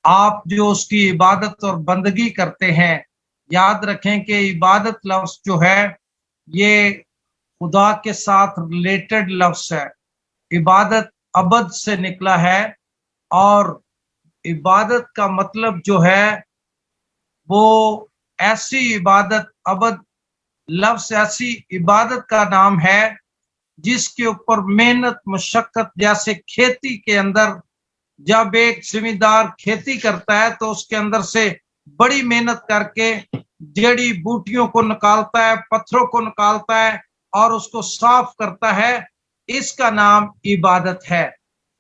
آپ جو اس کی عبادت اور بندگی کرتے ہیں، یاد رکھیں کہ عبادت لفظ جو ہے یہ خدا کے ساتھ ریلیٹڈ لفظ ہے۔ عبادت عبد سے نکلا ہے، اور عبادت کا مطلب جو ہے وہ ایسی عبادت، عبد لفظ ایسی عبادت کا نام ہے جس کے اوپر محنت مشقت، جیسے کھیتی کے اندر جب ایک زمیندار کھیتی کرتا ہے تو اس کے اندر سے بڑی محنت کر کے جڑی بوٹیوں کو نکالتا ہے، پتھروں کو نکالتا ہے اور اس کو صاف کرتا ہے، اس کا نام عبادت ہے۔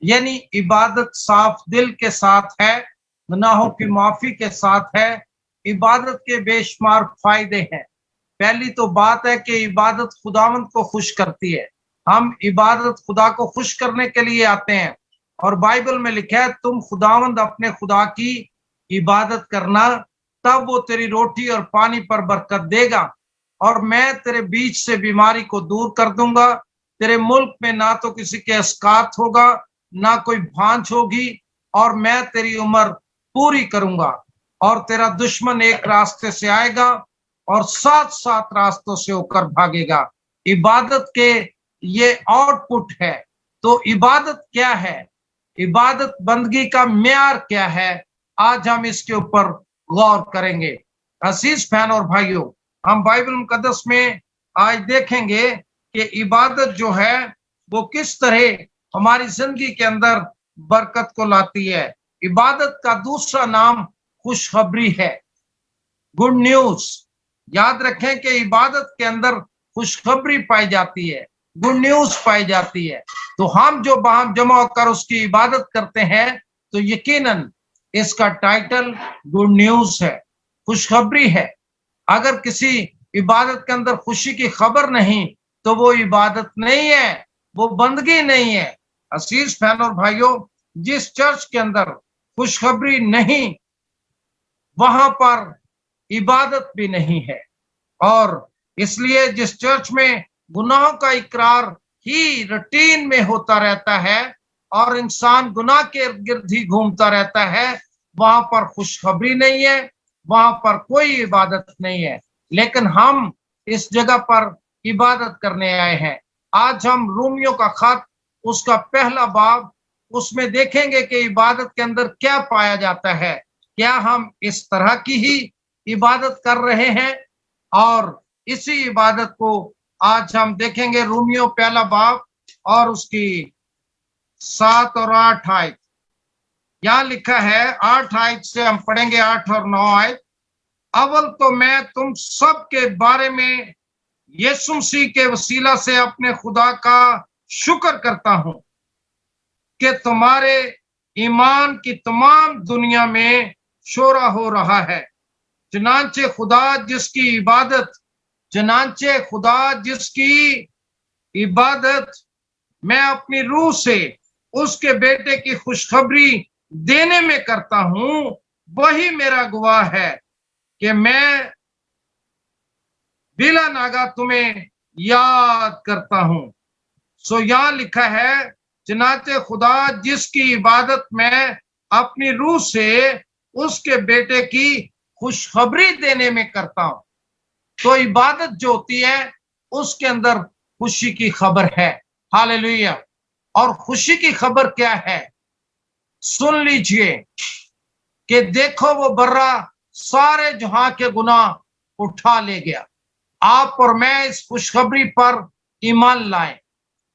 یعنی عبادت صاف دل کے ساتھ ہے، گناہوں کی معافی کے ساتھ ہے۔ عبادت کے بے شمار فائدے ہیں۔ پہلی تو بات ہے کہ عبادت خداوند کو خوش کرتی ہے۔ ہم عبادت خدا کو خوش کرنے کے لیے آتے ہیں، اور بائبل میں لکھا ہے تم خداوند اپنے خدا کی عبادت کرنا، تب وہ تیری روٹی اور پانی پر برکت دے گا، اور میں تیرے بیچ سے بیماری کو دور کر دوں گا۔ تیرے ملک میں نہ تو کسی کے اسقات ہوگا، نہ کوئی بھانج ہوگی، اور میں تیری عمر پوری کروں گا، اور تیرا دشمن ایک راستے سے آئے گا اور 7 راستوں سے ہو کر بھاگے گا۔ عبادت کے یہ آؤٹ پٹ ہے۔ تو عبادت کیا ہے؟ عبادت بندگی کا معیار کیا ہے؟ آج ہم اس کے اوپر غور کریں گے۔ عزیز بہن اور بھائیوں، ہم بائبل مقدس میں آج دیکھیں گے کہ عبادت جو ہے وہ کس طرح ہماری زندگی کے اندر برکت کو لاتی ہے۔ عبادت کا دوسرا نام خوشخبری ہے، گڈ نیوز۔ یاد رکھیں کہ عبادت کے اندر خوشخبری پائی جاتی ہے، گڈ نیوز پائی جاتی ہے۔ تو ہم جو باہم جمع ہو کر اس کی عبادت کرتے ہیں تو یقیناً اس کا ٹائٹل گڈ نیوز ہے، خوشخبری ہے۔ اگر کسی عبادت کے اندر خوشی کی خبر نہیں تو وہ عبادت نہیں ہے، وہ بندگی نہیں ہے۔ عزیز بہن اور بھائیوں، جس چرچ کے اندر خوشخبری نہیں، وہاں پر عبادت بھی نہیں ہے۔ اور اس لیے جس چرچ میں گناہوں کا اقرار ہی روٹین میں ہوتا رہتا ہے اور انسان گناہ کے گرد ہی گھومتا رہتا ہے، وہاں پر خوشخبری نہیں ہے، وہاں پر کوئی عبادت نہیں ہے۔ لیکن ہم اس جگہ پر عبادت کرنے آئے ہیں۔ آج ہم رومیوں کا خط، اس کا پہلا باب، اس میں دیکھیں گے کہ عبادت کے اندر کیا پایا جاتا ہے۔ کیا ہم اس طرح کی ہی عبادت کر رہے ہیں؟ اور اسی عبادت کو آج ہم دیکھیں گے۔ رومیوں پہلا باب اور اس کی 7 اور 8 آیت، یہاں لکھا ہے 8 آیت سے ہم پڑھیں گے 8 اور 9 آیت۔ اول تو میں تم سب کے بارے میں یسوع مسیح کے وسیلہ سے اپنے خدا کا شکر کرتا ہوں کہ تمہارے ایمان کی تمام دنیا میں شورا ہو رہا ہے۔ چنانچہ خدا جس کی عبادت میں اپنی روح سے اس کے بیٹے کی خوشخبری دینے میں کرتا ہوں، وہی میرا گواہ ہے کہ میں بلا ناگا تمہیں یاد کرتا ہوں۔ سو یہاں لکھا ہے چنانچہ خدا جس کی عبادت میں اپنی روح سے اس کے بیٹے کی خوشخبری دینے میں کرتا ہوں۔ تو عبادت جو ہوتی ہے اس کے اندر خوشی کی خبر ہے۔ ہاللیلویہ۔ اور خوشی کی خبر کیا ہے؟ سن لیجئے کہ دیکھو وہ برا سارے جہاں کے گناہ اٹھا لے گیا۔ آپ اور میں اس خوشخبری پر ایمان لائیں۔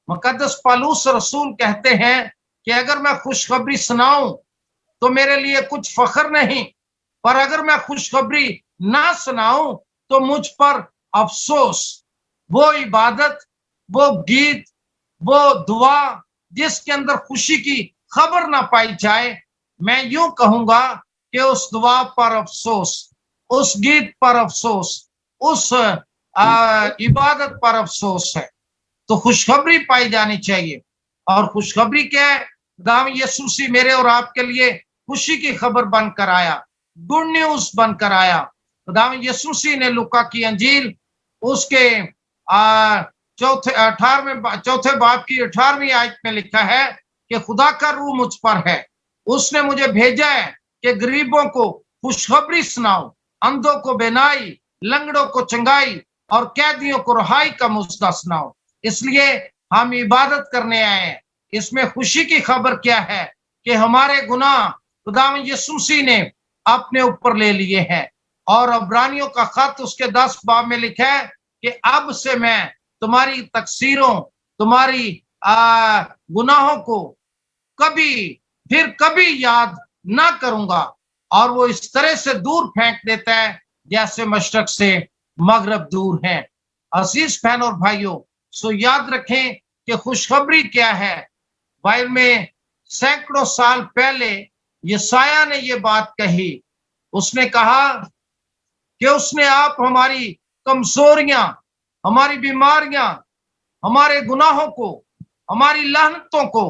مقدس پالوس رسول کہتے ہیں کہ اگر میں خوشخبری سناؤں تو میرے لیے کچھ فخر نہیں، پر اگر میں خوشخبری نہ سناؤں تو مجھ پر افسوس۔ وہ عبادت، وہ گیت، وہ دعا جس کے اندر خوشی کی خبر نہ پائی جائے، میں یوں کہوں گا کہ اس دعا پر افسوس، اس گیت پر افسوس، اس عبادت پر افسوس ہے۔ تو خوشخبری پائی جانی چاہیے۔ اور خوشخبری کیا ہے؟ خداوند یسوع مسیح میرے اور آپ کے لیے خوشی کی خبر بن کر آیا، گڈ نیوز بن کر آیا۔ خداوند یسوع مسیح نے لوکا کی انجیل اس کے چوتھے باب کی 18ویں آیت میں لکھا ہے کہ خدا کا روح مجھ پر ہے، اس نے مجھے بھیجا ہے कि गरीबों को खुशखबरी सुनाओ, अंधों को बेनाई, लंगड़ों को चंगाई और कैदियों को रिहाई का मुस्का सुनाओ। इसलिए हम इबादत करने आए हैं। इसमें खुशी की खबर क्या है कि हमारे गुनाह खुदावंद यीशु मसीह ने अपने ऊपर ले लिए हैं। और अब्रानियों का खत उसके 10 बाब में लिखा है कि अब से मैं तुम्हारी तकसीरों, तुम्हारी गुनाहों को फिर कभी याद ना करूंगा। और वो इस तरह से दूर फेंक देता है जैसे मशरक से मगरब दूर है। अजीज बहनों और भाइयों, सो याद रखें कि खुशखबरी क्या है। बाइबल में सैकड़ों साल पहले यशायाह ने ये बात कही। उसने कहा कि उसने आप हमारी कमजोरियां, हमारी बीमारियां, हमारे गुनाहों को, हमारी लानतों को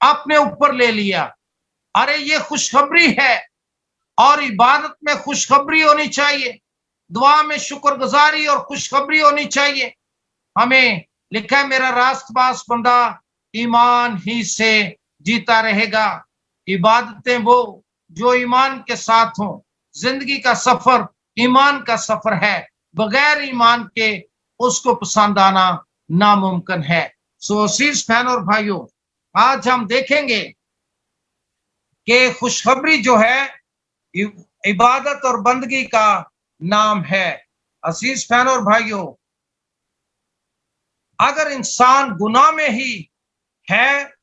अपने ऊपर ले लिया। अरे ये खुशखबरी है, और इबादत में खुशखबरी होनी चाहिए, दुआ में शुक्रगुजारी और खुशखबरी होनी चाहिए। हमें लिखा है, मेरा रास्तबाज बंदा ईमान ही से जीता रहेगा। इबादतें वो जो ईमान के साथ हों। जिंदगी का सफर ईमान का सफर है, बगैर ईमान के उसको पसंद आना नामुमकिन है। सो अजीज बहनों और भाइयों, आज हम देखेंगे कि खुशखबरी जो है इबादत और बंदगी का नाम है। अजीज बहनों और भाइयों, अगर इंसान गुनाह में ही है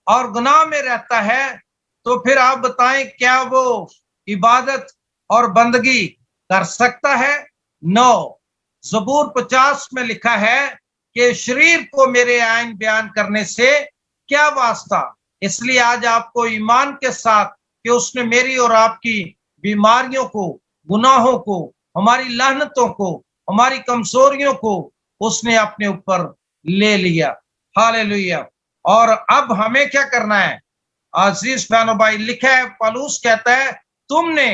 और गुनाह में रहता है तो फिर आप बताएं क्या वो इबादत और बंदगी कर सकता है? नो। ज़बूर 50 में लिखा है कि शरीर को मेरे आइन बयान करने से क्या वास्ता। इसलिए आज आपको ईमान के साथ कि उसने मेरी और आपकी बीमारियों को, गुनाहों को, हमारी लानतों को, हमारी कमजोरियों को उसने अपने ऊपर ले लिया। हालेलुया। और अब हमें क्या करना है? अजीज बहनों भाई, लिखा है, पौलुस कहता है, तुमने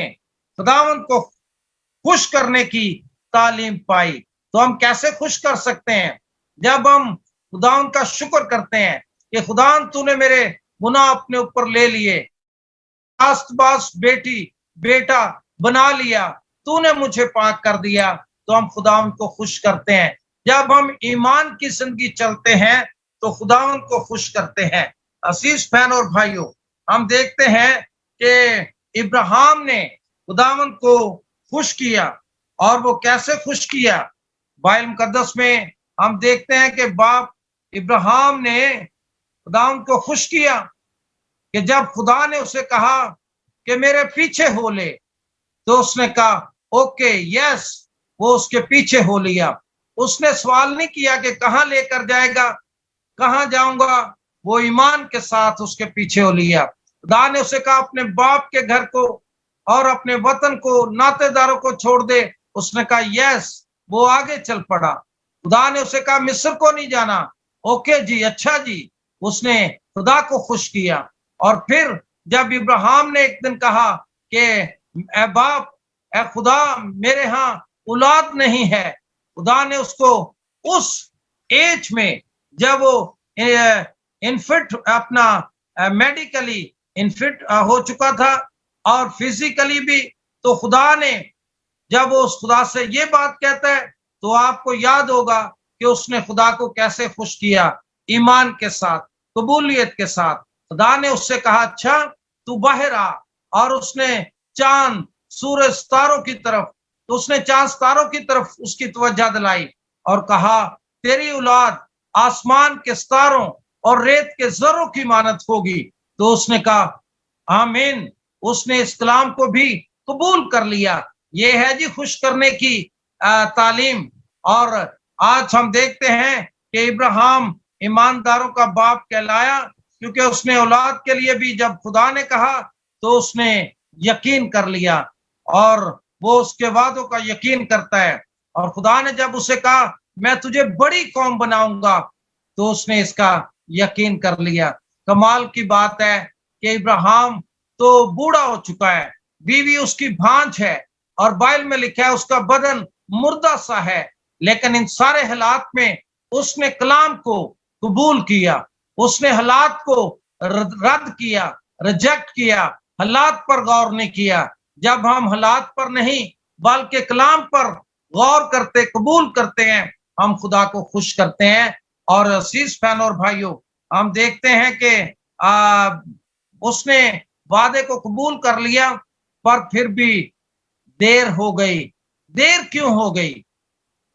खुदावंद को खुश करने की तालीम पाई। तो हम कैसे खुश कर सकते हैं? जब हम खुदावंद का शुक्र करते हैं कि खुदावंद तूने मेरे गुनाह अपने ऊपर ले लिए, रास्तबाज बेटा बना लिया, तूने मुझे पाक कर दिया, तो हम खुदावंद को खुश करते हैं। जब हम ईमान की जिंदगी चलते हैं तो खुदावंद को खुश करते हैं। अजीज बहन और भाइयों, हम देखते हैं कि इब्राहिम ने खुदावंद को खुश किया। और वो कैसे खुश किया? बाइबल मुकद्दस में हम देखते हैं कि बाप इब्राहिम ने खुदावंद को खुश किया कि जब खुदा ने उसे कहा कि मेरे पीछे हो ले, तो उसने कहा ओके यस, वो उसके पीछे हो लिया। उसने सवाल नहीं किया कि कहां लेकर जाएगा, कहां जाऊंगा। वो ईमान के साथ उसके पीछे हो लिया। खुदा ने उसे कहा अपने बाप के घर को और अपने वतन को, नातेदारों को छोड़ दे। उसने कहा यस, वो आगे चल पड़ा। खुदा ने उसे कहा मिस्र को नहीं जाना। ओके जी, अच्छा जी। उसने खुदा को खुश किया। और फिर जब इब्राहिम ने एक दिन कहा कि ए बाप, ए खुदा, मेरे यहाँ औलाद नहीं है, खुदा ने उसको उस एज में, जब वो इनफिट, अपना मेडिकली इनफिट हो चुका था और फिजिकली भी, तो खुदा ने जब वो उस खुदा से ये बात कहता है तो आपको याद होगा कि उसने खुदा को कैसे खुश किया, ईमान के साथ, कबूलियत के साथ। खुदा ने उससे कहा अच्छा तू बाहर आ, और उसने चांद, सूरज, सितारों की तरफ, तो उसने चांद सितारों की तरफ उसकी तवज्जो दिलाई और कहा तेरी औलाद आसमान के सितारों और रेत के जर्रों की मानत होगी। तो उसने कहा आमीन। उसने इस कलाम को भी कबूल कर लिया। ये है जी खुश करने की तालीम। और आज हम देखते हैं कि इब्राहिम ईमानदारों का बाप कहलाया, क्योंकि उसने औलाद के लिए भी जब खुदा ने कहा तो उसने यकीन कर लिया, और वो उसके वादों का यकीन करता है। और खुदा ने जब उसे कहा मैं तुझे बड़ी कौम बनाऊंगा, तो उसने इसका यकीन कर लिया। कमाल की बात है कि इब्राहिम तो बूढ़ा हो चुका है, बीवी उसकी भांज है, और बाइबल में लिखा है उसका बदन मुर्दा सा है, लेकिन इन सारे हालात में उसने कलाम को कबूल किया। उसने हालात को रद्द किया, रिजेक्ट किया, हालात पर गौर नहीं किया। जब हम हालात पर नहीं बल्कि कलाम पर गौर करते, कबूल करते हैं, हम खुदा को खुश करते हैं। और अजीज बहनों और भाइयों, हम देखते हैं कि उसने वादे को कबूल कर लिया, पर फिर भी देर हो गई। देर क्यों हो गई?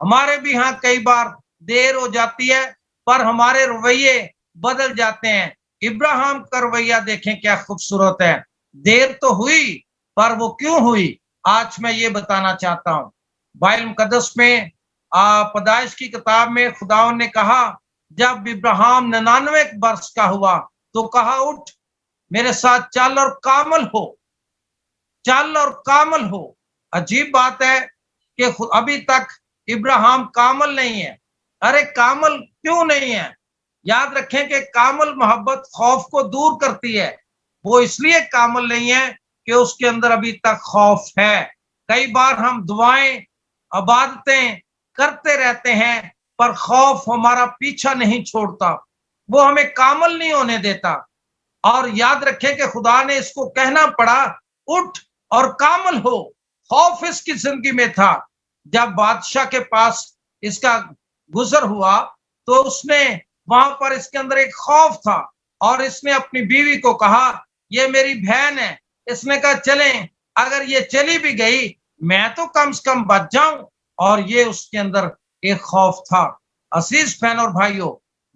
हमारे भी यहाँ कई बार देर हो जाती है, पर हमारे रवैये बदल जाते हैं। इब्राहिम का रवैया देखें, क्या खूबसूरत है। देर तो हुई, पर वो क्यों हुई, आज मैं ये बताना चाहता हूँ। बाइबल मुकद्दस में पैदाइश की किताब में खुदावंद ने कहा, जब इब्राहिम 99 वर्ष का हुआ तो कहा, उठ मेरे साथ चल और कामल हो, चल और कामल हो। अजीब बात है कि अभी तक इब्राहिम कामल नहीं है। अरे कामल क्यों नहीं है? याद रखें कि कामल मोहब्बत खौफ को दूर करती है। वो इसलिए कामल नहीं है कि उसके अंदर अभी तक खौफ है। कई बार हम दुआएं, इबादतें करते रहते हैं, पर खौफ हमारा पीछा नहीं छोड़ता, वो हमें कामल नहीं होने देता। और याद रखें कि खुदा ने इसको कहना पड़ा, उठ और कामल हो। खौफ इसकी जिंदगी में था। जब बादशाह के पास इसका गुजर हुआ तो उसने वहां पर इसके अंदर एक खौफ था, और इसने अपनी बीवी को कहा, ये मेरी बहन है। इसने कहा, चलें, अगर ये चली भी गई मैं तो कम से कम बच जाऊं। और ये उसके अंदर एक खौफ था। अजीज बहन और भाइयों,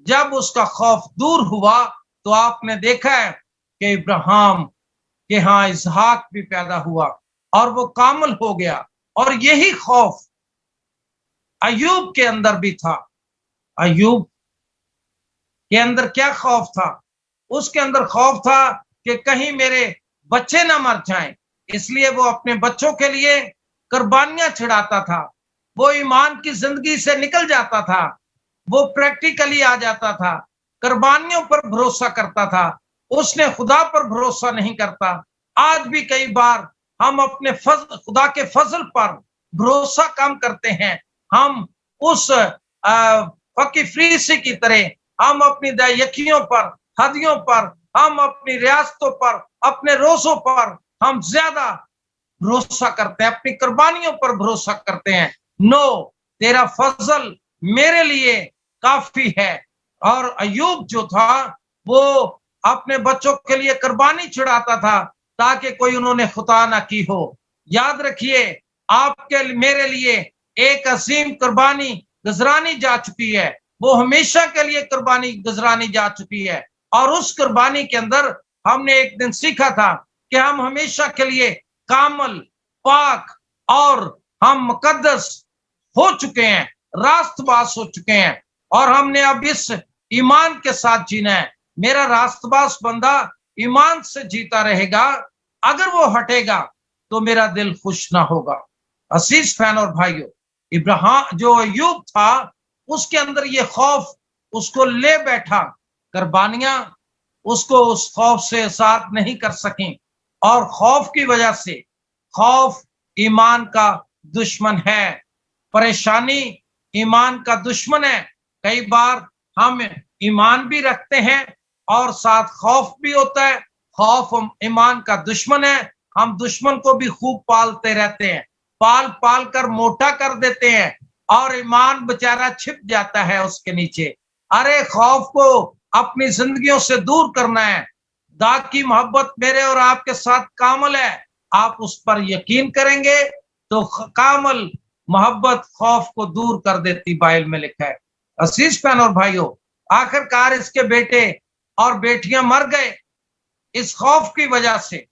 जब उसका खौफ दूर हुआ तो आपने देखा है कि इब्राहिम के यहाँ इसहाक भी पैदा हुआ और वो कामल हो गया। और यही खौफ अय्यूब के अंदर भी था। अय्यूब के अंदर क्या खौफ था? उसके अंदर खौफ था कि कहीं मेरे बच्चे ना मर जाएं, इसलिए वो अपने बच्चों के लिए कुर्बानियां चढ़ाता था। वो ईमान की जिंदगी से निकल जाता था, वो प्रैक्टिकली आ जाता था, कुर्बानियों पर भरोसा करता था। उसने खुदा पर भरोसा नहीं करता। आज भी कई बार हम अपने खुदा के फजल पर भरोसा कम करते हैं। हम उस फकी फरीसी की तरह हम अपनी दायकियों पर, हदियों पर, हम अपनी रियासतों पर, अपने रोजों पर हम ज्यादा भरोसा करते हैं, अपनी कुर्बानियों पर भरोसा करते हैं। नो, तेरा फजल मेरे लिए काफी है। और अय्यूब जो था वो अपने बच्चों के लिए कुर्बानी चढ़ाता था ताकि कोई उन्होंने खुदा ना की हो। याद रखिए, आपके मेरे लिए एक असीम कुर्बानी गुजरानी जा चुकी है। वो हमेशा के लिए कुर्बानी गुजरानी जा चुकी है। और उस कुर्बानी के अंदर हमने एक दिन सीखा था कि हम हमेशा के लिए कामल, पाक और हम मुकद्दस हो चुके हैं, रास्तबाज हो चुके हैं। और हमने अब इस ईमान के साथ जीना है। मेरा रास्तबाज बंदा ईमान से जीता रहेगा। अगर वो हटेगा तो मेरा दिल खुश ना होगा। अजीज फैन और भाइयों, इब्राहिम जो अय्यूब था, उसके अंदर ये खौफ उसको ले बैठा। कुर्बानियां उसको उस खौफ से साथ नहीं कर सकें। और खौफ की वजह से, खौफ ईमान का दुश्मन है। परेशानी ईमान का दुश्मन है। कई बार हम ईमान भी रखते हैं और साथ खौफ भी होता है। खौफ ईमान का दुश्मन है। हम दुश्मन को भी खूब पालते रहते हैं, पाल पाल कर मोटा कर देते हैं, और ईमान बेचारा छिप जाता है उसके नीचे। अरे खौफ को अपनी जिंदगियों से दूर करना है। खुदा की मोहब्बत मेरे और आपके साथ कामल है। आप उस पर यकीन करेंगे तो कामल मोहब्बत खौफ को दूर कर देती, बाइबल में लिखा है। अजीज बहन और भाइयों, आखिरकार इसके बेटे और बेटियां मर गए इस खौफ की वजह से।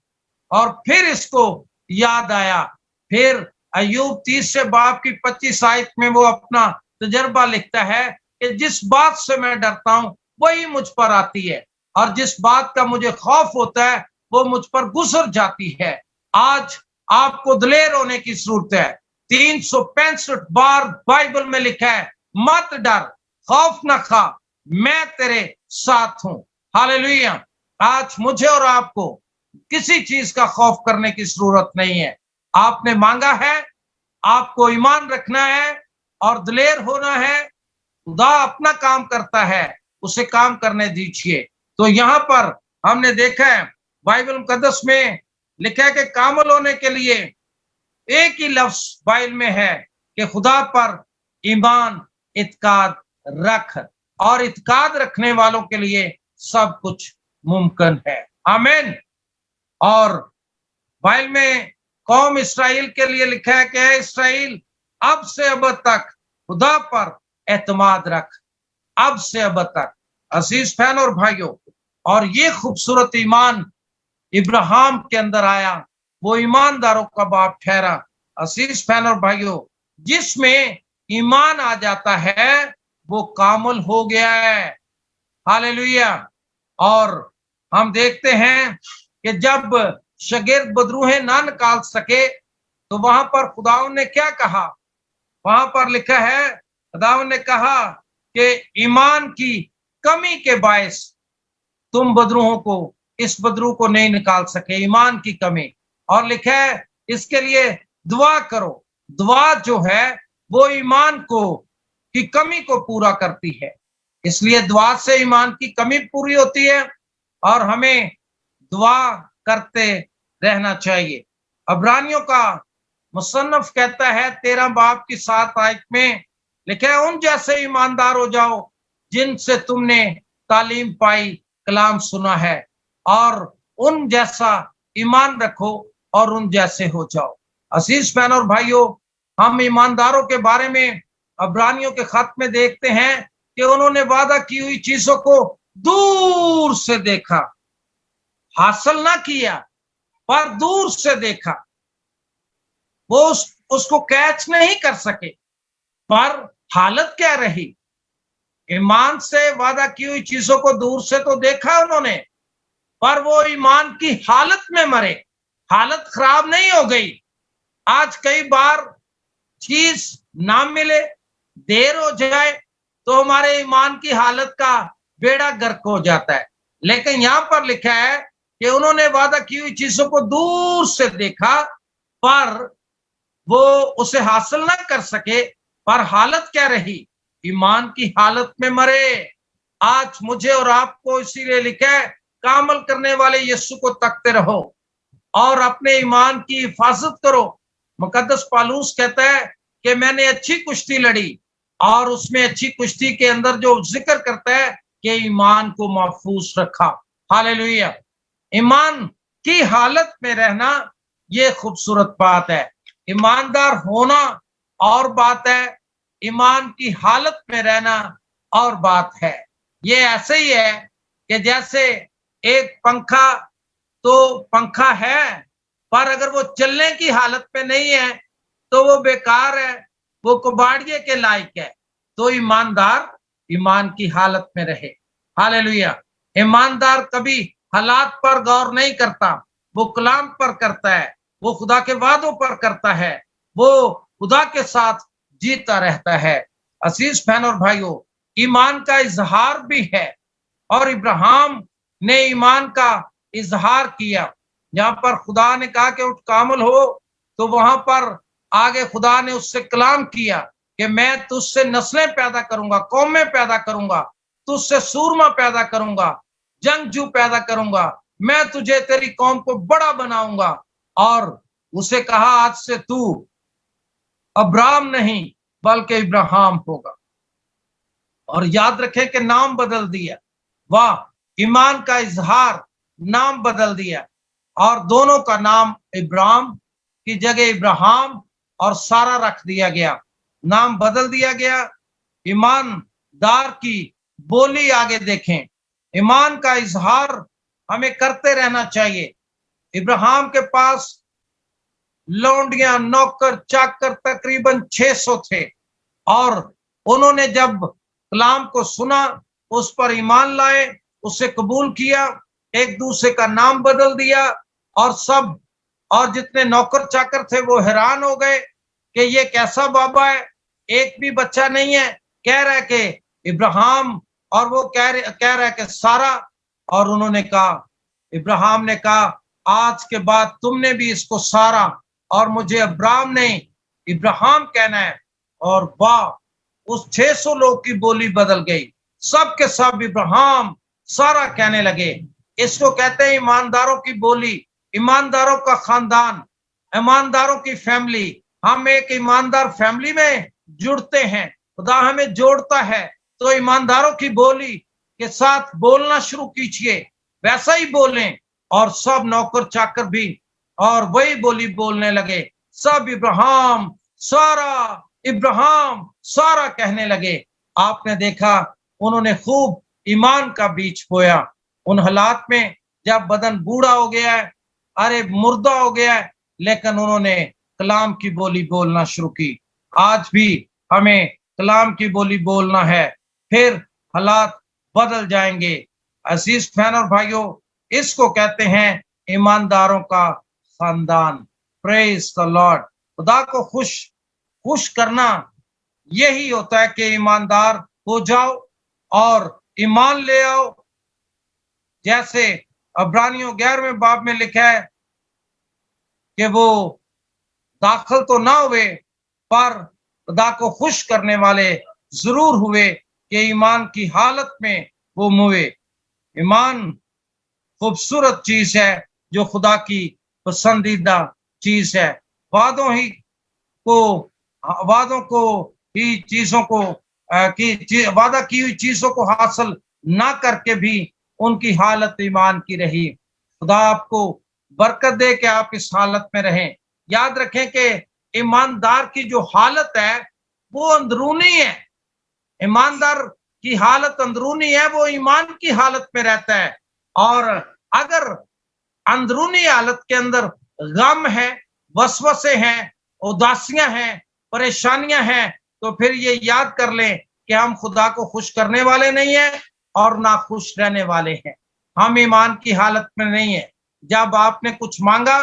और फिर इसको याद आया। फिर अय्यूब 30 से बाब की 25 आयत में वो अपना तजर्बा लिखता है कि जिस बात से मैं डरता हूं वही मुझ पर आती है, और जिस बात का मुझे खौफ होता है वो मुझ पर गुजर जाती है। आज आपको दिलेर होने की जरूरत है। 365 बार बाइबल में लिखा है, मत डर, खौफ न खा, मैं तेरे साथ हूं। हालेलुया। आज मुझे और आपको किसी चीज का खौफ करने की जरूरत नहीं है। आपने मांगा है, आपको ईमान रखना है और दिलेर होना है। खुदा अपना काम करता है, उसे काम करने दीजिए। तो यहाँ पर हमने देखा है बाइबल मुकद्दस में लिखा है कि कामल होने के लिए एक ही लफ्ज बाइबल में है कि खुदा पर ईमान इत्काद रख, और इत्काद रखने वालों के लिए सब कुछ मुमकिन है। आमीन। और बाइबल में कौम इसराइल के लिए लिखा है कि इसराइल अब से अब तक खुदा पर एतमाद रख, अब से अब तक। अजीज बहनों और भाइयों, और ये खूबसूरत ईमान इब्राहिम के अंदर आया, वो ईमानदारों का बाप ठहरा। अजीज बहनों और भाइयों, जिसमें ईमान आ जाता है वो कामिल हो गया है। हालेलुया। और हम देखते हैं कि जब शागिर्द बदरूहें ना निकाल सके तो वहां पर खुदावन ने क्या कहा? वहां पर लिखा है, खुदावन ने कहा कि ईमान की कमी के बायस तुम बदरूहों को, इस बदरू को नहीं निकाल सके, ईमान की कमी। और लिखा है इसके लिए दुआ करो। दुआ जो है वो ईमान को की कमी को पूरा करती है, इसलिए दुआ से ईमान की कमी पूरी होती है और हमें दुआ करते रहना चाहिए। अब्रानियों का मुसन्नफ कहता है 13 बाब की 7 आयत में लिखा है, उन जैसे ईमानदार हो जाओ जिनसे तुमने तालीम पाई, कलाम सुना है, और उन जैसा ईमान रखो और उन जैसे हो जाओ। अजीज बहनों और भाइयों, हम ईमानदारों के बारे में अब्रानियों के खत में देखते हैं कि उन्होंने वादा की हुई चीजों को दूर से देखा, हासिल ना किया पर दूर से देखा। वो उसको कैच नहीं कर सके, पर हालत क्या रही? ईमान से वादा की हुई चीजों को दूर से तो देखा उन्होंने, पर वो ईमान की हालत में मरे, हालत खराब नहीं हो गई। आज कई बार चीज ना मिले, देर हो जाए तो हमारे ईमान की हालत का बेड़ा गर्क हो जाता है। लेकिन यहां पर लिखा है कि उन्होंने वादा की हुई चीजों को दूर से देखा, पर वो उसे हासिल ना कर सके, पर हालत क्या रही? ईमान की हालत में मरे। आज मुझे और आपको इसीलिए लिखा है, कामल करने वाले यीशु को तकते रहो और अपने ईमान की हिफाजत करो। मुकद्दस पालूस कहता है कि मैंने अच्छी कुश्ती लड़ी, और उसमें अच्छी कुश्ती के अंदर जो जिक्र करता है कि ईमान को महफूज रखा। हालेलुया। ईमान की हालत में रहना ये खूबसूरत बात है। ईमानदार होना और बात है, ईमान की हालत में रहना और बात है। ये ऐसे ही है कि जैसे एक पंखा तो पंखा है, पर अगर वो चलने की हालत में नहीं है तो वो बेकार है, वो कबाड़िए के लायक है। तो ईमानदार ईमान की हालत में रहे। हालेलुया। ईमानदार कभी हालात पर गौर नहीं करता, वो कलाम पर करता है, वो खुदा के वादों पर करता है, वो खुदा के साथ जीता रहता है। अजीज बहनों और भाइयों, ईमान का इजहार भी है, और इब्राहिम ने ईमान का इजहार किया। जहां पर खुदा ने कहा कि उठ कामिल हो, तो वहां पर आगे खुदा ने उससे कलाम किया कि मैं तुझसे नस्लें पैदा करूंगा, कौमें पैदा करूंगा, तुझसे सूरमा पैदा करूंगा, जंगजू पैदा करूंगा, मैं तुझे तेरी कौम को बड़ा बनाऊंगा। और उसे कहा आज से तू अब्राम नहीं बल्कि इब्राहिम होगा। और याद रखें कि नाम बदल दिया। वाह, ईमान का इजहार, नाम बदल दिया, और दोनों का नाम इब्राहिम की जगह इब्राहिम और सारा रख दिया गया, नाम बदल दिया गया। ईमानदार की बोली आगे देखें, ईमान का इजहार हमें करते रहना चाहिए। इब्राहिम के पास लौंडियां, नौकर चाकर तकरीबन 600 थे, और उन्होंने जब कलाम को सुना, उस पर ईमान लाए, उसे कबूल किया, एक दूसरे का नाम बदल दिया, और सब, और जितने नौकर चाकर थे वो हैरान हो गए कि ये कैसा बाबा है, एक भी बच्चा नहीं है, कह रहा है कि इब्राहिम, और वो कह रहा है कि सारा। और उन्होंने कहा, इब्राहिम ने कहा, आज के बाद तुमने भी इसको सारा और मुझे अब्राम नहीं इब्राहिम कहना है। और वाह, उस 600 लोग की बोली बदल गई, सब के सब इब्राहिम सारा कहने लगे। इसको कहते हैं ईमानदारों की बोली। ईमानदारों का खानदान, ईमानदारों की फैमिली, हम एक ईमानदार फैमिली में जुड़ते हैं, खुदा हमें जोड़ता है। तो ईमानदारों की बोली के साथ बोलना शुरू कीजिए, वैसा ही बोलें। और सब नौकर चाकर भी और वही बोली बोलने लगे। सब इब्राहिम सारा, इब्राहिम सारा कहने लगे। आपने देखा उन्होंने खूब ईमान का बीज बोया। उन हालात में जब बदन बूढ़ा हो गया है, अरे मुर्दा हो गया है, लेकिन उन्होंने कलाम की बोली बोलना शुरू की। आज भी हमें कलाम की बोली बोलना है, फिर हालात बदल जाएंगे। अजीज बहन और भाइयों, इसको कहते हैं ईमानदारों का खानदान। Praise the Lord. खुदा को खुश करना यही होता है कि ईमानदार हो जाओ और ईमान ले आओ। जैसे अब्रानियों 11वें बाब में लिखा है कि वो दाखिल तो ना हुए पर खुदा को खुश करने वाले जरूर हुए कि ईमान की हालत में वो मुए। ईमान खूबसूरत चीज है जो खुदा की पसंदीदा चीज है। वादों को ही चीजों को वादा की हुई चीजों को हासिल ना करके भी उनकी हालत ईमान की रही। खुदा आपको बरकत दे कि आप इस हालत में रहें। याद रखें कि ईमानदार की जो हालत है वो अंदरूनी है। ईमानदार की हालत अंदरूनी है, वो ईमान की हालत में रहता है। और अगर अंदरूनी हालत के अंदर गम है, वसवसे हैं, उदासियां हैं, परेशानियां हैं, तो फिर ये याद कर लें कि हम खुदा को खुश करने वाले नहीं हैं और ना खुश रहने वाले हैं। हम ईमान की हालत में नहीं है। जब आपने कुछ मांगा,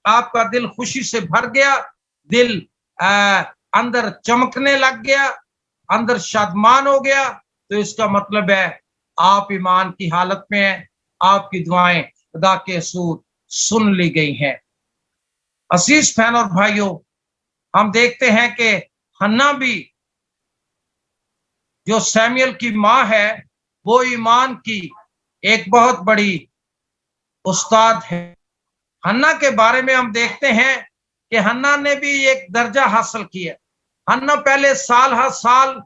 आपका दिल खुशी से भर गया, दिल अंदर चमकने लग गया, अंदर शादमान हो गया, तो इसका मतलब है आप ईमान की हालत में हैं। आपकी दुआएं खुदा के हजूर सुन ली गई हैं। अजीज बहन और भाइयों, हम देखते हैं कि हन्ना भी जो सैमुएल की माँ है, वो ईमान की एक बहुत बड़ी उस्ताद है। हन्ना के बारे में हम देखते हैं कि हन्ना ने भी एक दर्जा हासिल किया। हन्ना पहले साल हर साल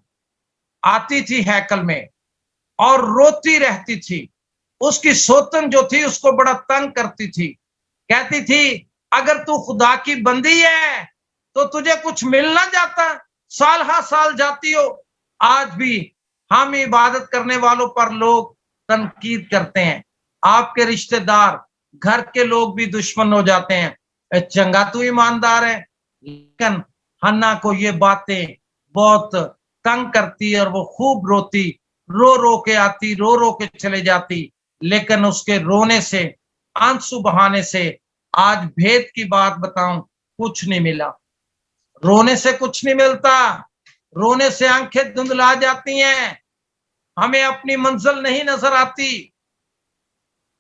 आती थी हैकल में और रोती रहती थी। उसकी सोतन जो थी उसको बड़ा तंग करती थी। कहती थी अगर तू खुदा की बंदी है तो तुझे कुछ मिल ना जाता, साल हर साल जाती हो। आज भी हम इबादत करने वालों पर लोग तनकीद करते हैं। आपके रिश्तेदार, घर के लोग भी दुश्मन हो जाते हैं। चंगा तू ईमानदार है, लेकिन हन्ना को ये बातें बहुत तंग करती और वो खूब रोती, रो रो के आती, रो रो के चले जाती। लेकिन उसके रोने से, आंसू बहाने से, आज भेद की बात बताऊं, कुछ नहीं मिला। रोने से कुछ नहीं मिलता। रोने से आंखें धुंधला जाती हैं, हमें अपनी मंजिल नहीं नजर आती,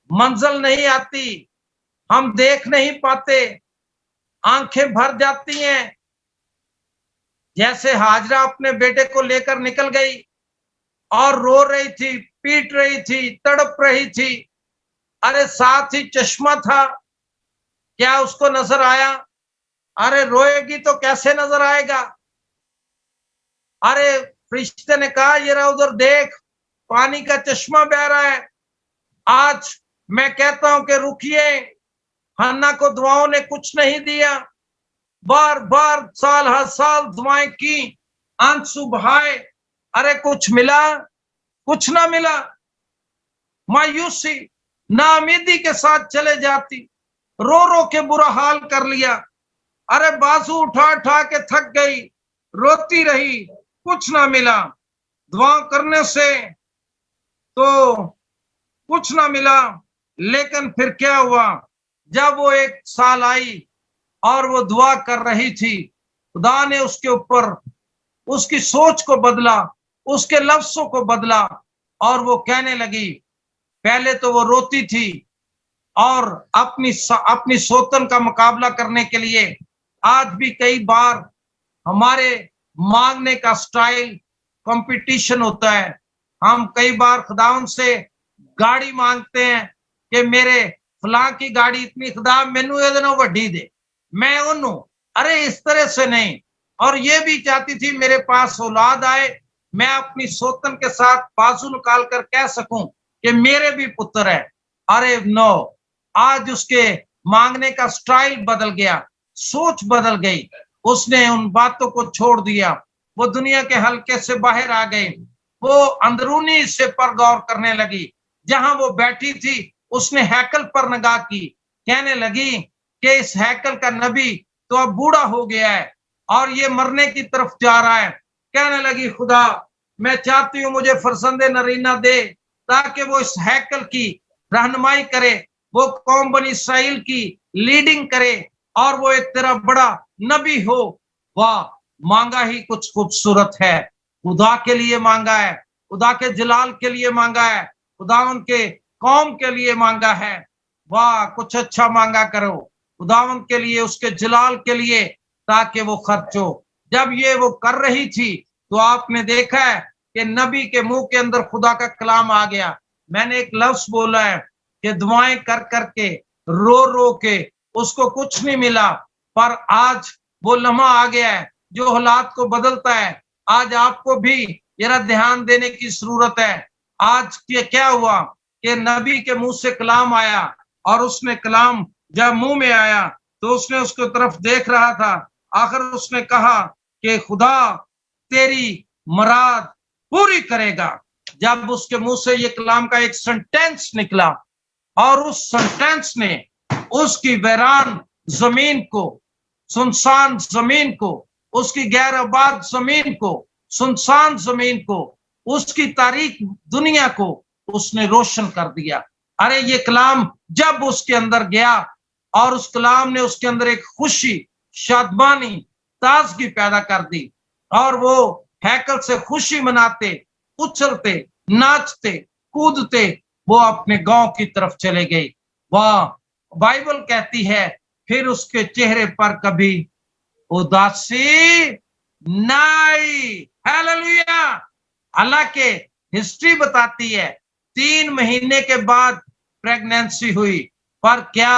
मंजिल नहीं आती, हम देख नहीं पाते, आंखें भर जाती हैं। जैसे हाजरा अपने बेटे को लेकर निकल गई और रो रही थी, पीट रही थी, तड़प रही थी। अरे साथ ही चश्मा था, क्या उसको नजर आया? अरे रोएगी तो कैसे नजर आएगा? अरे फरिश्ते ने कहा ये रहा उधर देख, पानी का चश्मा बह रहा है। आज मैं कहता हूं कि रुकिए, हन्ना को दुआओं ने कुछ नहीं दिया। बार बार साल हर साल दुआएं की, आंसू बहाए, अरे कुछ मिला? कुछ ना मिला। मायूसी, नाउमीदी के साथ चले जाती, रो रो के बुरा हाल कर लिया। अरे बाजू उठा उठा के थक गई, रोती रही, कुछ ना मिला। दुआ करने से तो कुछ ना मिला। लेकिन फिर क्या हुआ? जब वो एक साल आई और वो दुआ कर रही थी, खुदा ने उसके ऊपर उसकी सोच को बदला, उसके लफ्जों को बदला और वो कहने लगी। पहले तो वो रोती थी और अपनी सोतन का मुकाबला करने के लिए आज भी कई बार हमारे मांगने का स्टाइल कंपटीशन होता है। हम कई बार खुदावन से गाड़ी मांगते हैं कि मेरे फलां की गाड़ी इतनी खुदा मैनू ये नालों वड्डी दे, मैं ओनू, अरे इस तरह से नहीं। और ये भी चाहती थी मेरे पास औलाद आए, मैं अपनी सोतन के साथ बाजू निकाल कर कह सकूं कि मेरे भी पुत्र है। अरे नो, आज उसके मांगने का स्टाइल बदल गया, सोच बदल गई, उसने उन बातों को छोड़ दिया, वो दुनिया के हल्के से बाहर आ गई, वो अंदरूनी हिस्से पर गौर करने लगी। जहां वो बैठी थी उसने हैकल पर निगाह की, कहने लगी कि इस हैकल का नबी तो अब बूढ़ा हो गया है और ये मरने की तरफ जा रहा है। कहने लगी खुदा मैं चाहती हूं मुझे फरसंदे नरीना दे ताकि वो इस हैकल की रहनुमाई करे, वो कौम बनी इसराइल की लीडिंग करे और वो एक तेरा बड़ा नबी हो। वाह, मांगा ही कुछ खूबसूरत है, खुदा के लिए मांगा है, खुदा के जलाल के लिए मांगा है, खुदा उनके कौम के लिए मांगा है। वाह, कुछ अच्छा मांगा करो खुदावन के लिए, उसके जलाल के लिए, ताकि वो खर्च हो। जब ये वो कर रही थी तो आपने देखा है कि नबी के मुंह के अंदर खुदा का कलाम आ गया। मैंने एक लफ्ज बोला है कि दुआएं कर करके रो रो के उसको कुछ नहीं मिला, पर आज वो लम्हा आ गया है जो हालात को बदलता है। आज आपको भी जरा ध्यान देने की जरूरत है। आज क्या हुआ कि नबी के मुंह से कलाम आया और उसने कलाम जब मुंह में आया तो उसने उसके तरफ देख रहा था, आखिर उसने कहा कि खुदा तेरी मुराद पूरी करेगा। जब उसके मुंह से ये कलाम का एक सेंटेंस निकला और उस सेंटेंस ने उसकी वीरान जमीन को, सुनसान जमीन को, उसकी गैर आबाद जमीन को, सुनसान जमीन को, उसकी तारीख दुनिया को उसने रोशन कर दिया। अरे ये कलाम जब उसके अंदर गया और उस कलाम ने उसके अंदर एक खुशी, शादमानी, ताजगी पैदा कर दी और वो हैकल से खुशी मनाते, उछलते, नाचते, कूदते वो अपने गांव की तरफ चले गए। वाह, बाइबल कहती है फिर उसके चेहरे पर कभी उदासी नहीं। हालेलुया। हालांकि हिस्ट्री बताती है 3 महीने के बाद प्रेगनेंसी हुई, पर क्या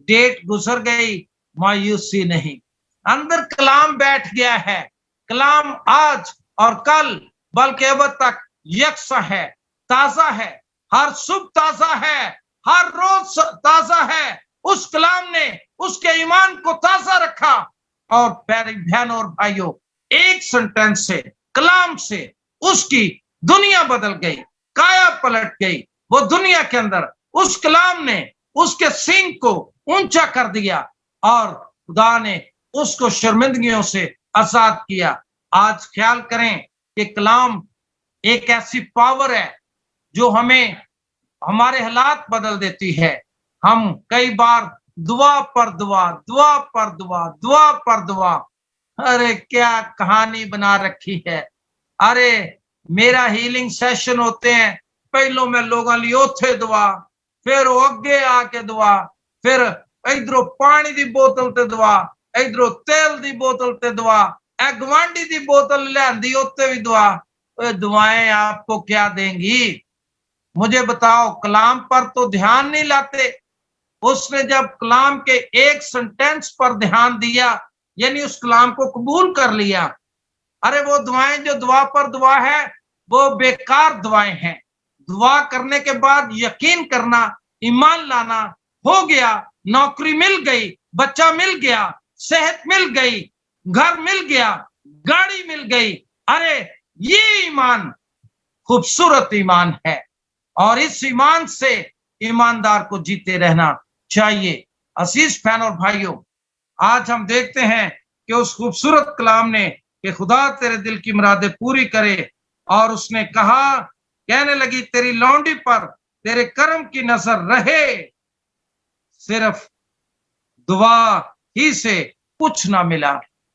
डेट गुजर गई, मायूसी नहीं। अंदर कलाम बैठ गया है। कलाम आज और कल बल्कि अब तक यकसा है, ताजा है, हर सुबह ताजा है, हर रोज ताजा है। उस कलाम ने उसके ईमान को ताजा रखा। और प्यारे बहनों और भाइयों, एक सेंटेंस से, कलाम से उसकी दुनिया बदल गई, काया पलट गई। वो दुनिया के अंदर उस कलाम ने उसके सींग को ऊंचा कर दिया और खुदा ने उसको शर्मिंदगियों से आजाद किया। आज ख्याल करें कि कलाम एक ऐसी पावर है जो हमें हमारे हालात बदल देती है। हम कई बार दुआ पर दुआ, दुआ पर दुआ, दुआ पर दुआ, अरे क्या कहानी बना रखी है। अरे मेरा हीलिंग सेशन होते हैं, पहलो मैं लोगों लिए ओथे दुआ, फिर वो अगे आके दुआ, फिर इधरों पानी दी बोतल ते दुआ, इधरों तेल दी बोतल ते दुआ, गवांडी दी बोतल लियांदी उत्ते भी दुआ। दुआएं आपको क्या देंगी? मुझे बताओ, कलाम पर तो ध्यान नहीं लाते। उसने जब कलाम के एक सेंटेंस पर ध्यान दिया, यानी उस कलाम को कबूल कर लिया, अरे वो दुआएं जो दुआ पर दुआ है वो बेकार दुआएं हैं। दुआ करने के बाद यकीन करना, ईमान लाना, हो गया, नौकरी मिल गई, बच्चा मिल गया, सेहत मिल गई, घर मिल गया, गाड़ी मिल गई, अरे ये ईमान खूबसूरत ईमान है और इस ईमान से ईमानदार को जीते रहना चाहिए। अजीज बहन और भाइयों, आज हम देखते हैं कि उस खूबसूरत कलाम ने कि खुदा तेरे दिल की मुरादें पूरी करे, और उसने कहा, कहने लगी तेरी लौंडी पर तेरे कर्म की नजर रहे। सिर्फ दुआ ही से कुछ ना मिला,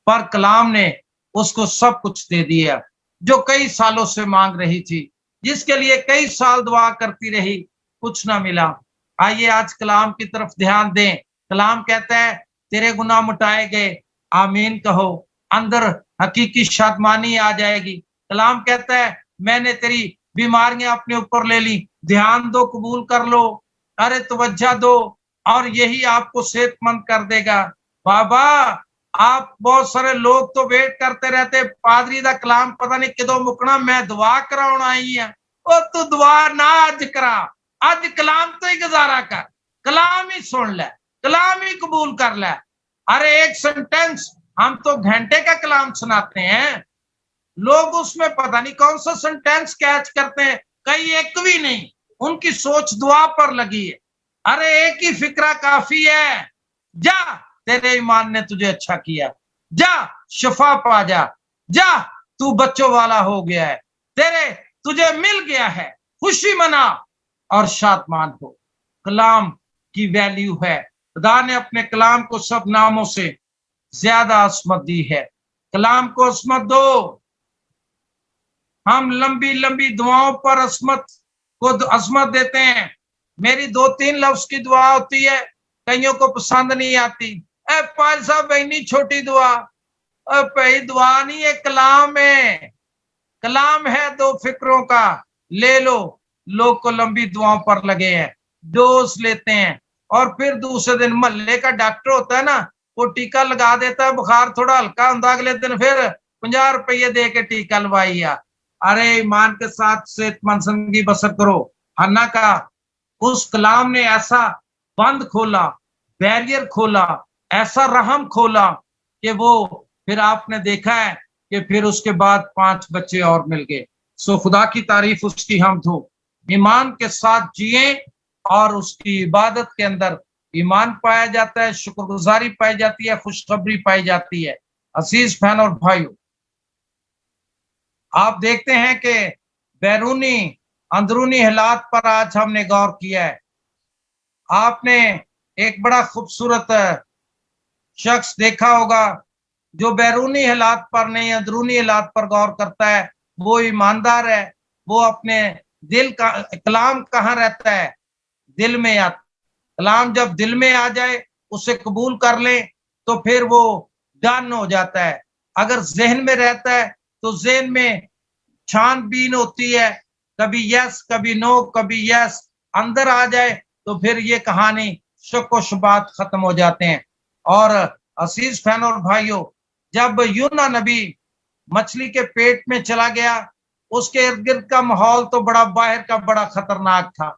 पर कलाम ने उसको सब कुछ दे दिया जो कई सालों से मांग रही थी, जिसके लिए कई साल दुआ करती रही, कुछ ना मिला। आइए आज कलाम की तरफ ध्यान दें। कलाम कहता है तेरे गुनाह मिटाए गए, आमीन कहो, अंदर हकीकी शादमानी आ जाएगी। कलाम कहता है मैंने तेरी बीमारियां अपने ऊपर ले ली, ध्यान दो, कबूल कर लो, अरे तवज्जो दो, और यही आपको सेहतमंद कर देगा। बाबा आप बहुत सारे लोग तो वेट करते रहते, पादरी दा कलाम पता नहीं कदों मुकना, मैं दुआ कराउण आई है। ओ तू दुआ ना अज करा, अज कलाम तो ही गुजारा कर, कलाम ही सुन ले, कलाम ही कबूल कर ले। अरे एक सेंटेंस, हम तो घंटे का कलाम सुनाते हैं, लोग उसमें पता नहीं कौन सा सेंटेंस कैच करते हैं, कई एक भी नहीं, उनकी सोच दुआ पर लगी है। अरे एक ही फिक्रा काफी है, जा तेरे ईमान ने तुझे अच्छा किया, जा शफा पा जा, जा तू बच्चों वाला हो गया है, तेरे तुझे मिल गया है, खुशी मना और शादमान हो। कलाम की वैल्यू है, खुदा ने अपने कलाम को सब नामों से ज्यादा असमत दी है। कलाम को असमत दो। हम लंबी लंबी दुआओं पर असमत को असमत देते हैं। मेरी 2-3 लफ्ज की दुआ होती है, कईयों को पसंद नहीं आती। ए पाल साहब इतनी छोटी दुआ, भाई दुआ नहीं है, कलाम है, कलाम है 2 फिक्रों का, ले लो। लोग को लंबी दुआओं पर लगे हैं, डोज लेते हैं, और फिर दूसरे दिन महल्ले का डॉक्टर होता है ना, वो टीका लगा देता है, बुखार थोड़ा हल्का होता, अगले दिन फिर 50 रुपये दे के टीका लवाइया। अरे ईमान के साथ सेहतमंद जिंदगी बसर करो। हन्ना का उस कलाम ने ऐसा बंद खोला, बैरियर खोला, ऐसा रहम खोला कि वो फिर आपने देखा है कि फिर उसके बाद 5 बच्चे और मिल गए। सो खुदा की तारीफ उसकी हमद हो। ईमान के साथ जिए और उसकी इबादत के अंदर ईमान पाया जाता है, शुक्रगुजारी पाई जाती है, खुशखबरी पाई जाती है। अजीज बहन और भाइयों, आप देखते हैं कि बैरूनी अंदरूनी हालात पर आज हमने गौर किया है। आपने एक बड़ा खूबसूरत शख्स देखा होगा जो बैरूनी हालात पर नहीं अंदरूनी हालात पर गौर करता है, वो ईमानदार है। वो अपने दिल का कलाम कहाँ रहता है? दिल में आता। कलाम जब दिल में आ जाए, उसे कबूल कर ले, तो फिर वो डन हो जाता है। अगर जहन में रहता है तो जहन में छानबीन होती है, कभी यस कभी नो कभी यस। अंदर आ जाए तो फिर ये कहानी शक व शुबात खत्म हो जाते हैं। और अजीज फैन और भाइयों, जब यूना नबी मछली के पेट में चला गया, उसके इर्द गिर्द का माहौल तो बड़ा बाहर का बड़ा खतरनाक था,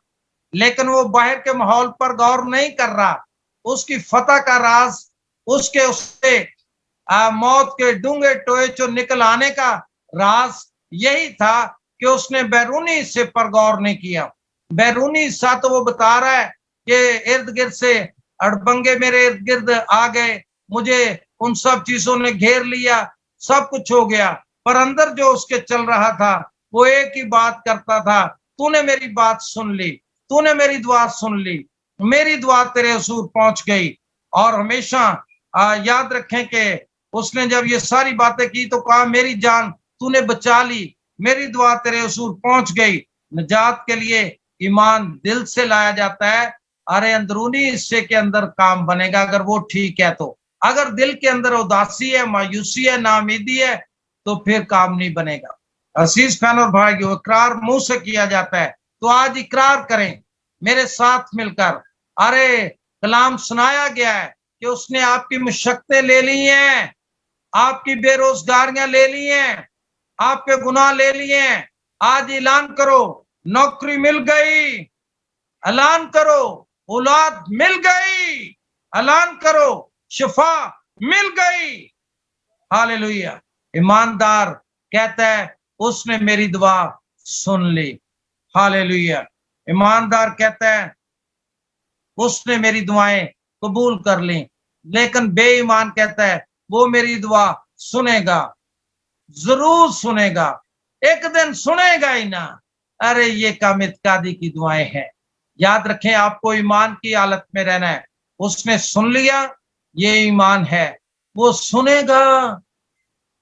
लेकिन वो बाहर के माहौल पर गौर नहीं कर रहा। उसकी फतह का राज, उससे मौत के डूंगे टोए जो निकल आने का राज यही था कि उसने बैरूनी हिस्से पर गौर नहीं किया। बैरूनी हिस्सा तो वो बता रहा है कि इर्द गिर्द से अड़बंगे मेरे इर्द गिर्द आ गए, मुझे उन सब चीजों ने घेर लिया, सब कुछ हो गया। पर अंदर जो उसके चल रहा था वो एक ही बात करता था, तूने मेरी बात सुन ली, तूने मेरी दुआ सुन ली, मेरी दुआ तेरे हुजूर पहुंच गई। और हमेशा याद रखें कि उसने जब ये सारी बातें की तो कहा, मेरी जान तूने बचा ली, मेरी दुआ तेरे हुजूर पहुंच गई। निजात के लिए ईमान दिल से लाया जाता है। अरे अंदरूनी हिस्से के अंदर काम बनेगा अगर वो ठीक है तो। अगर दिल के अंदर उदासी है, मायूसी है, नाउमीदी है, तो फिर काम नहीं बनेगा। अजीज फैन और भाइयों, इकरार मुंह से किया जाता है, तो आज इकरार करें मेरे साथ मिलकर। अरे कलाम सुनाया गया है कि उसने आपकी मुशक्कतें ले ली हैं, आपकी बेरोजगारियां ले ली हैं, आपके गुनाह ले लिए हैं। आज ऐलान करो, नौकरी मिल गई, ऐलान करो, औलाद मिल गई, ऐलान करो, शिफा मिल गई। हालेलुया। ईमानदार कहता है उसने मेरी दुआ सुन ली। हालेलुया। ईमानदार कहता है उसने मेरी दुआएं कबूल कर ली। लेकिन बेईमान कहता है वो मेरी दुआ सुनेगा, जरूर सुनेगा, एक दिन सुनेगा ही ना। अरे ये कामितकादी की दुआएं हैं। याद रखें, आपको ईमान की हालत में रहना है। उसने सुन लिया, ये ईमान है। वो सुनेगा,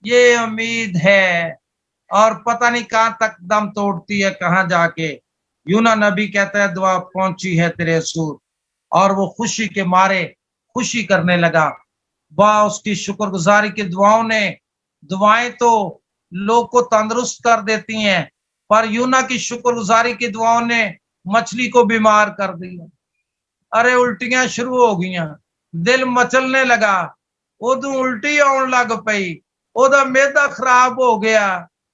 ये उम्मीद है। और पता नहीं कहां तक दम तोड़ती है, कहां जाके। यूना नबी कहता है दुआ पहुंची है तेरे हुजूर, और वो खुशी के मारे खुशी करने लगा। वाह, उसकी शुक्रगुजारी की दुआओं ने, दुआएं तो लोग को तंदुरुस्त कर देती हैं, पर यूना की शुक्रगुजारी की दुआओं ने मछली को बीमार कर दिया। अरे उल्टियां शुरू हो गई, दिल मचलने लगा, उदू उल्टी आउन लग पई, ओदा मेदा खराब हो गया,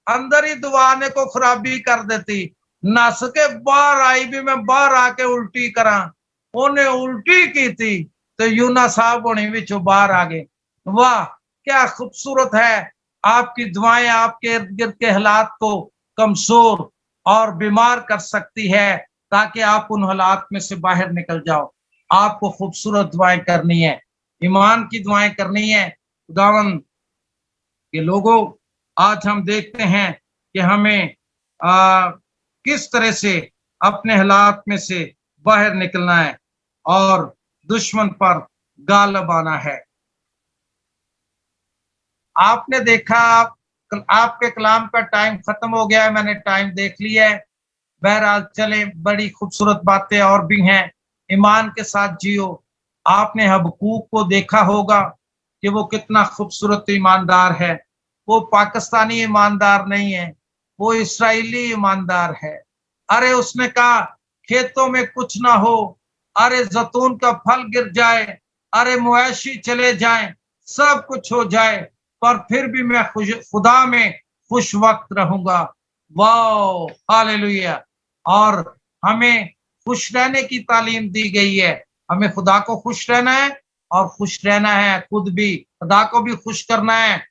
अंदर ही दवा ने को खराबी कर देती, नस के बाहर आई भी मैं बाहर आके उल्टी करा, उन्हें उल्टी की थी तो यूना साहब होने विचों बाहर आ गए। वाह क्या खूबसूरत है, आपकी दुआएं आपके इर्द गिर्द के हालात को कमजोर और बीमार कर सकती है, ताकि आप उन हालात में से बाहर निकल जाओ। आपको खूबसूरत दुआएं करनी है, ईमान की दुआएं करनी है। खुदावन के लोगों, आज हम देखते हैं कि हमें किस तरह से अपने हालात में से बाहर निकलना है और दुश्मन पर गालिब आना है। आपने देखा, आपके कलाम का टाइम खत्म हो गया है, मैंने टाइम देख लिया है। बहरहाल चले, बड़ी खूबसूरत बातें और भी हैं। ईमान के साथ जियो। आपने हबकूक को देखा होगा कि वो कितना खूबसूरत ईमानदार है। वो पाकिस्तानी ईमानदार नहीं है, वो इस्राएली ईमानदार है। अरे उसने कहा खेतों में कुछ ना हो, अरे जैतून का फल गिर जाए, अरे मुआशी चले जाए, सब कुछ हो जाए, पर फिर भी मैं खुदा में खुश वक्त रहूंगा। वाह हालेलुया। और हमें खुश रहने की तालीम दी गई है। हमें खुदा को खुश रहना है और खुश रहना है, खुद भी खुदा को भी खुश करना है।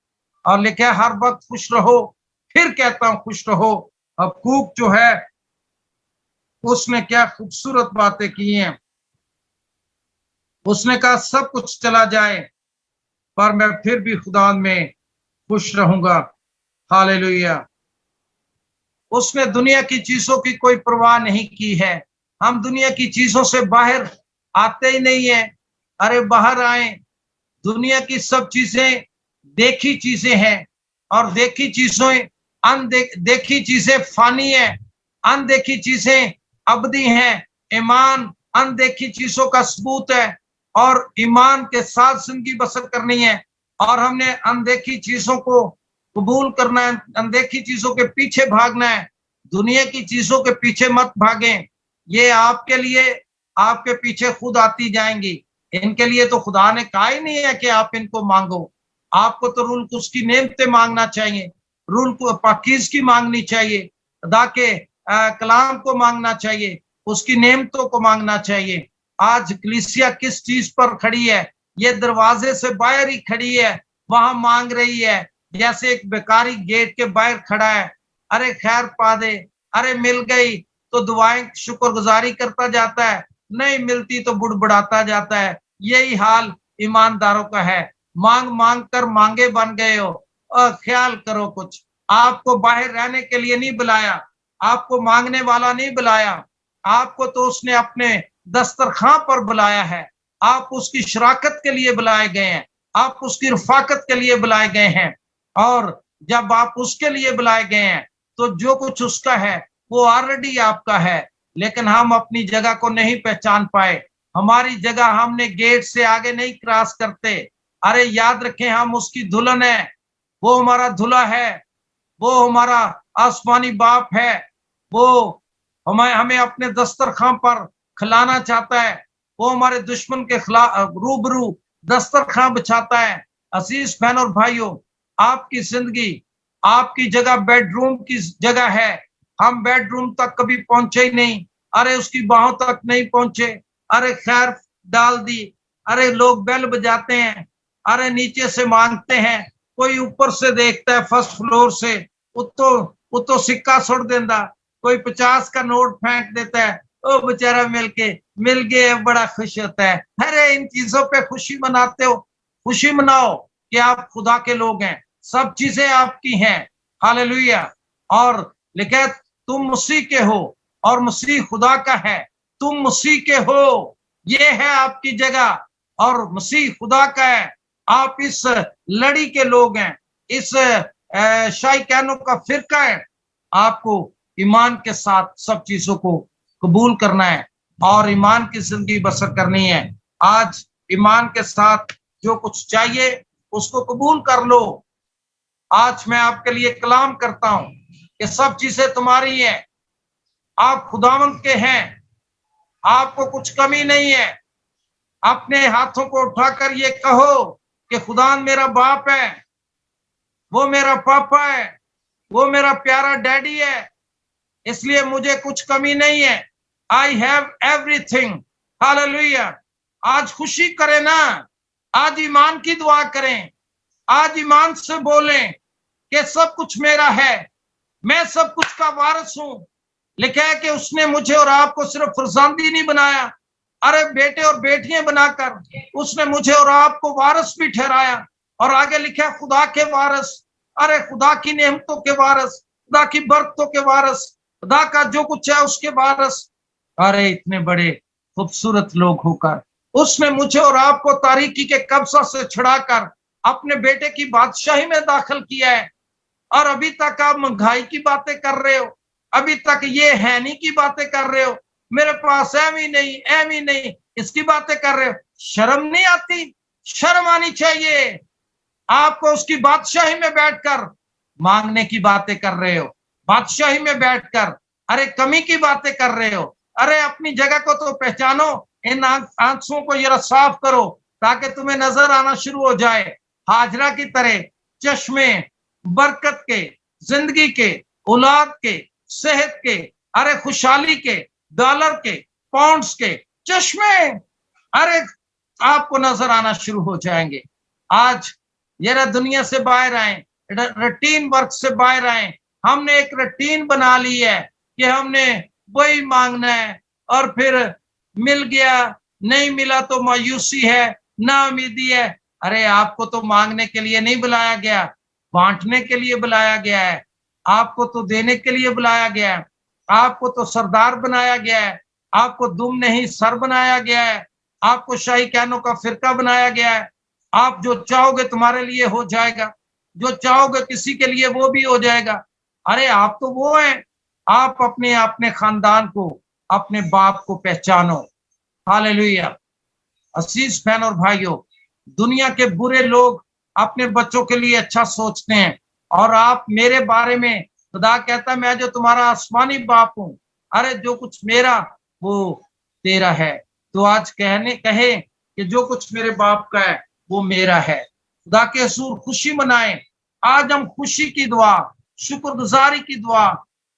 और लिखे हर वक्त खुश रहो, फिर कहता हूं खुश रहो। हबकूक जो है उसने क्या खूबसूरत बातें की हैं। उसने कहा सब कुछ चला जाए पर मैं फिर भी खुदा में खुश रहूंगा। हालेलुया। उसने दुनिया की चीजों की कोई परवाह नहीं की है। हम दुनिया की चीजों से बाहर आते ही नहीं है। अरे बाहर आए, दुनिया की सब चीजें देखी चीजें हैं, और देखी चीजें देखी चीजें फानी है, अनदेखी चीजें अबदी हैं। ईमान अनदेखी चीजों का सबूत है, और ईमान के साथ जिंदगी बसर करनी है। और हमने अनदेखी चीजों को कबूल करना है, अनदेखी चीजों के पीछे भागना है। दुनिया की चीजों के पीछे मत भागें, ये आपके लिए आपके पीछे खुद आती जाएंगी। इनके लिए तो खुदा ने कहा ही नहीं है कि आप इनको मांगो। आपको तो रूल उसकी नेमतें मांगना चाहिए, रूल को पाकीज़ की मांगनी चाहिए, खुदा के कलाम को मांगना चाहिए, उसकी नेमतों को मांगना चाहिए। आज कलीसिया किस चीज पर खड़ी है? ये दरवाजे से बाहर ही खड़ी है, वहां मांग रही है, जैसे एक बेकारी गेट के बाहर खड़ा है। अरे खैर पा दे, अरे मिल गई तो दुआएं शुक्रगुजारी करता जाता है, नहीं मिलती तो बुड़बुड़ाता जाता है। यही हाल ईमानदारों का है। मांग मांग कर मांगे बन गए हो। और ख्याल करो, कुछ आपको बाहर रहने के लिए नहीं बुलाया, आपको मांगने वाला नहीं बुलाया, आपको तो उसने अपने दस्तरखां पर बुलाया है। आप उसकी शराकत के लिए बुलाए गए हैं, आप उसकी रफाकत के लिए बुलाए गए हैं। और जब आप उसके लिए बुलाए गए हैं तो जो कुछ उसका है वो ऑलरेडी आपका है। लेकिन हम अपनी जगह को नहीं पहचान पाए। हमारी जगह हमने गेट से आगे नहीं क्रॉस करते। अरे याद रखें, हम उसकी दुल्हन है, वो हमारा दूल्हा है, वो हमारा आसमानी बाप है। वो हमें हमें अपने दस्तरखां पर खिलाना चाहता है। वो हमारे दुश्मन के खिलाफ रूबरू दस्तरखां बिछाता है। अजीज बहन और भाइयों, आपकी जिंदगी, आपकी जगह बेडरूम की जगह है। हम बेडरूम तक कभी पहुंचे ही नहीं, अरे उसकी बाहों तक नहीं पहुंचे। अरे खैर डाल दी, अरे लोग बेल बजाते हैं, अरे नीचे से मांगते हैं, कोई ऊपर से देखता है फर्स्ट फ्लोर से, उतो सिक्का सुट देता, कोई 50 का नोट फेंक देता है, ओ बेचारा मिल गए, बड़ा खुश होता है। अरे इन चीजों पे खुशी मनाते हो, खुशी मनाओ कि आप खुदा के लोग हैं, सब चीजें आपकी हैं। हालेलुया। और लिखे तुम मसीह के हो और मसीह खुदा का है। तुम मसीह के हो, ये है आपकी जगह, और मसीह खुदा का है। आप इस लड़ी के लोग हैं, इस शाइकानों का फिरका है। आपको ईमान के साथ सब चीजों को कबूल करना है और ईमान की जिंदगी बसर करनी है। आज ईमान के साथ जो कुछ चाहिए उसको कबूल कर लो। आज मैं आपके लिए कलाम करता हूं कि सब चीजें तुम्हारी हैं, आप खुदावंद के हैं। आपको कुछ कमी नहीं है। अपने हाथों को उठाकर ये कहो कि खुदा मेरा बाप है, वो मेरा पापा है, वो मेरा प्यारा डैडी है, इसलिए मुझे कुछ कमी नहीं है। I have everything. हालेलुया। आज खुशी करें ना, आज ईमान की दुआ करें, आज ईमान से बोलें कि सब कुछ मेरा है, मैं सब कुछ का वारिस हूं। लिखा है कि उसने मुझे और आपको सिर्फ फरजंदी नहीं बनाया, अरे बेटे और बेटियां बनाकर उसने मुझे और आपको वारिस भी ठहराया। और आगे लिखा है खुदा के वारिस, अरे खुदा की नेमतों के वारिस, खुदा की बरकतों के वारिस, खुदा का जो कुछ है उसके वारिस। अरे इतने बड़े खूबसूरत लोग होकर उसने मुझे और आपको तारीकी के कब्जा से छुड़ाकर अपने बेटे की बादशाही में दाखिल किया है। और अभी तक आप महंगाई की बातें कर रहे हो, अभी तक ये है नहीं की बातें कर रहे हो, मेरे पास एम ही नहीं, इसकी बातें कर रहे हो। शर्म नहीं आती? शर्म आनी चाहिए। आपको उसकी बादशाही में बैठकर मांगने की बातें कर रहे हो, बादशाही में बैठकर अरे कमी की बातें कर रहे हो। अरे अपनी जगह को तो पहचानो, इन आंसुओं को जरा साफ करो ताकि तुम्हें नजर आना शुरू हो जाए। हाजरा की तरह चश्मे बरकत के, जिंदगी के, औलाद के, सेहत के, अरे खुशहाली के, डॉलर के, पाउंड्स के चश्मे अरे आपको नजर आना शुरू हो जाएंगे। आज जरा दुनिया से बाहर आए, रूटीन वर्क से बाहर आए। हमने एक रूटीन बना ली है कि हमने वही मांगना है, और फिर मिल गया, नहीं मिला तो मायूसी है, ना उम्मीदी है। अरे आपको तो मांगने के लिए नहीं बुलाया गया, बांटने के लिए बुलाया गया है। आपको तो देने के लिए बुलाया गया है, आपको तो सरदार बनाया गया है, आपको दुम नहीं सर बनाया गया है, आपको शाही कहनों का फिरका बनाया गया है। आप जो चाहोगे तुम्हारे लिए हो जाएगा, जो चाहोगे किसी के लिए वो भी हो जाएगा। अरे आप तो वो हैं। आप अपने खानदान को, अपने बाप को पहचानो। हालेलुया। अजीज बहन और भाइयों, दुनिया के बुरे लोग अपने बच्चों के लिए अच्छा सोचते हैं, और आप मेरे बारे में, खुदा कहता मैं जो तुम्हारा आसमानी बाप हूं, अरे जो कुछ मेरा वो तेरा है। तो आज कहे कि जो कुछ मेरे बाप का है वो मेरा है। खुदा के हजूर खुशी मनाएं। आज हम खुशी की दुआ, शुक्रगुजारी की दुआ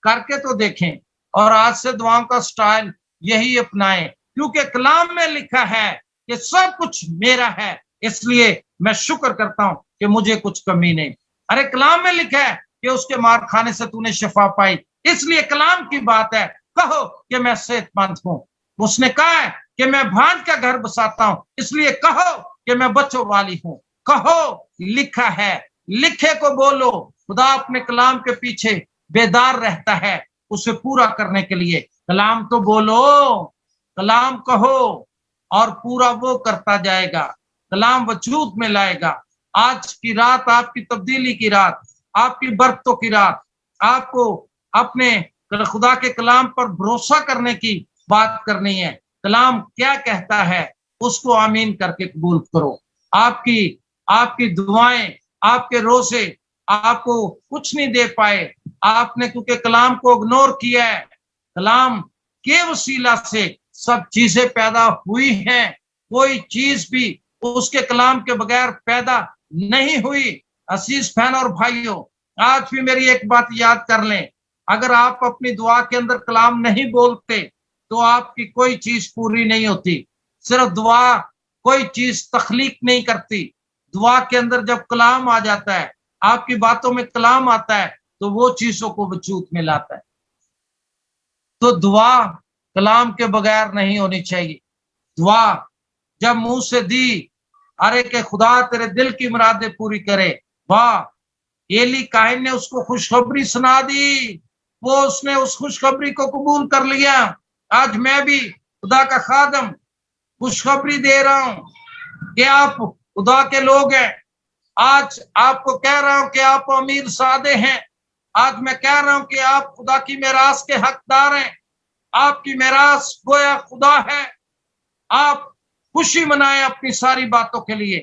करके तो देखें, और आज से दुआओं का स्टाइल यही अपनाएं, क्योंकि कलाम में लिखा है कि सब कुछ मेरा है, इसलिए मैं शुक्र करता हूं कि मुझे कुछ कमी नहीं। अरे कलाम में लिखा है कि उसके मार खाने से तूने शिफा पाई, इसलिए कलाम की बात है, कहो कि मैं सेहतमंद हूं। उसने कहा है कि मैं भांज का घर बसाता हूं, इसलिए कहो कि मैं बच्चों वाली हूं। कहो लिखा है, लिखे को बोलो। खुदा अपने कलाम के पीछे बेदार रहता है उसे पूरा करने के लिए। कलाम तो बोलो, कलाम कहो, और पूरा वो करता जाएगा। कलाम वजूद में लाएगा। आज की रात आपकी तब्दीली की रात, आपकी बरकतों की रात। आपको अपने खुदा के कलाम पर भरोसा करने की बात करनी है। कलाम क्या कहता है उसको आमीन करके कबूल करो। आपकी दुआएं, आपके रोजे आपको कुछ नहीं दे पाए, आपने क्योंकि कलाम को इग्नोर किया है। कलाम के वसीला से सब चीजें पैदा हुई हैं, कोई चीज भी उसके कलाम के बगैर पैदा नहीं हुई। अजीज बहन और भाइयों, आज भी मेरी एक बात याद कर लें, अगर आप अपनी दुआ के अंदर कलाम नहीं बोलते तो आपकी कोई चीज पूरी नहीं होती। सिर्फ दुआ कोई चीज तख्लीक नहीं करती। दुआ के अंदर जब कलाम आ जाता है, आपकी बातों में कलाम आता है, तो वो चीजों को वजूद में लाता है। तो दुआ कलाम के बगैर नहीं होनी चाहिए। दुआ जब मुंह से दी, अरे के खुदा तेरे दिल की मुरादें पूरी करे, वाह। एली काहिन ने उसको खुशखबरी सुना दी, वो उसने उस खुशखबरी को कबूल कर लिया। आज मैं भी खुदा का खादम खुशखबरी दे रहा हूं कि आप खुदा के लोग हैं। आज आपको कह रहा हूं कि आप अमीर सादे हैं। आज मैं कह रहा हूं कि आप खुदा की मेरास के हकदार हैं। आपकी मेरास गोया खुदा है। आप खुशी मनाएं अपनी सारी बातों के लिए।